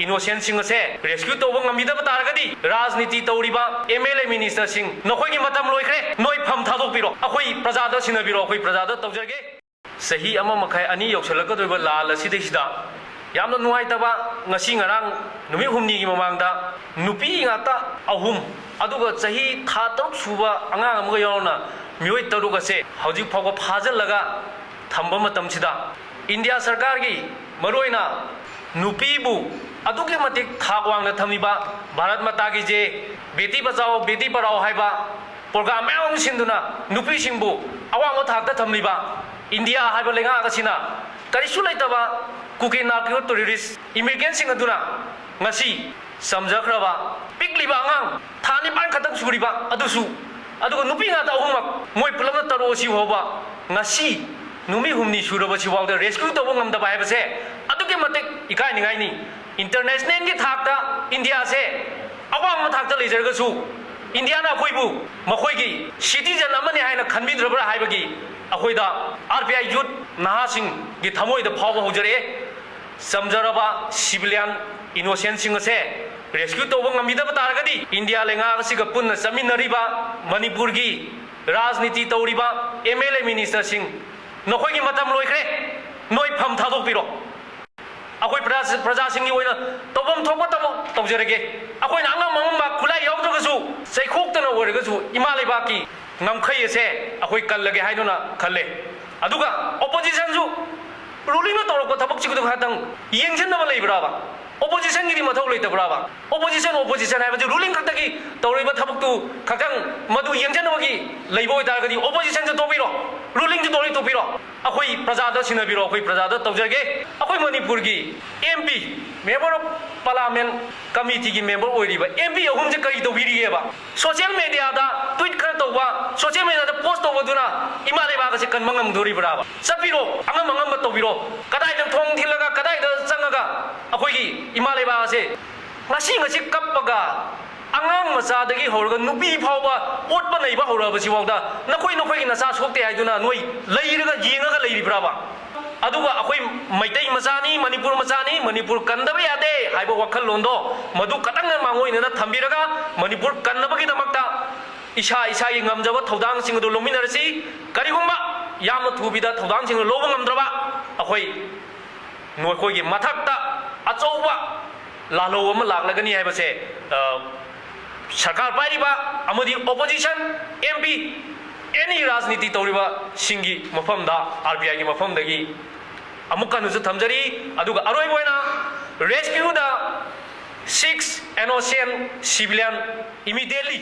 innocent Singh से rescue तौब ngamiदब तारगदी राजनीति तौरिबा MLA minister Singh नखोइगी मतम लोइखरे नोइ फम थादोकपिरो अखोइ प्रजादा सिनबिरो अखोइ प्रजादा तौजरगे सही अमा मखाय अनि यौसलकदोइबा लाल असिदैसिदा यामना नुवाइतबा ngasi ngarang numi humni gi mamangda nupi ngata ahum aduga chahi tha tok suba anga amga yorna mioi taruga se hauji phawa phajal laga thamba matam sida india sarkar gi maroina nupi bu aduge matik thak wangna thamiba bharat mata gi je beti bachao beti parao haiba program em sinduna nupi singbu awang thak ta thamliba india haiba lenga ga sina kari sulaitaba Kuki narco tourist immigrant अदुना ngasi samjakraba pikliba angang thani pan khatang suriba adusu adugo nupi nga ta ahumak moi pulamna taro si hoba ngasi numi humni suraba si wawda rescue to ngam da bai base aduge matek ikai ningai ni international gi thakta india se awang ma thakta lejarga su india na khoibu makhoi gi citizen amani haina khanbidrabra haibagi akoida rpi youth nahasing gi thamoi da phawa hojare समझरबा civilian innocent Singh से rescue तौब ngamiदब तारगदी India लेंगा सिग पुन्न समिनरिबा मणिपुर की राजनीति तौरिबा MLA minister Singh नखोइगी मतम लोइखरे नोइ फम थादोकपिरो अखोइ प्रजा सिंह ओइना तौबम थोपा तब तौजरगे अखोइ नांगा मंगमा खुलाई यावद्रगसु सैखोक्तना ओरगसु इमा लेबाकी ngamkhai से अखोइ कल्लगे हाइदुना खल्ले अदुगा ओपोजिशन सु ruling na torok thabak chigdu khatang yengchen na balai braba opposition gi mathau lei ta braba opposition hai ba ruling khatagi toriba thabak tu khatang madu yengchen na gi leiboi ta ga di opposition se topiro ruling ji tori topiro akhoi praja da sinabiro akhoi praja da tawjarge akhoi manipur gi mp member of parliament committee gi member oiriba mp ahum je kai tobiri ge ba social media da tweet khara tawba social media da post tawba duna imale ba ga se kan mangam dori braba sapiro angam angam tobiro kadai da thong thilaga kadai da changaga akhoi gi imale ba se ngasi kappaga angam macha dagi horga nupi phawba otpa nei ba hora ba siwangda nakoi gi nasa sokte haiduna noi leiraga yengaga leiribraba aduga akhoi maitai machani manipur kandaba yade haiba wakhal londo madu kadang mangoi na thambiraga manipur kannaba gi damakta isa gi ngamjaba thodang sing do lominarasi karigumba yamna thubida thodang sing loba ngamdraba akhoi noi khoi gi mathakta achouba lalo ama laglagani haibase सरकार पाइरिबा अमदी opposition MP any राजनीति तौरिबा सिंगी मफमदा RBI की मफमदगी अमुकनुसु थमजरी अदुगा अरोइबोइना rescue the 6 innocent civilian immediately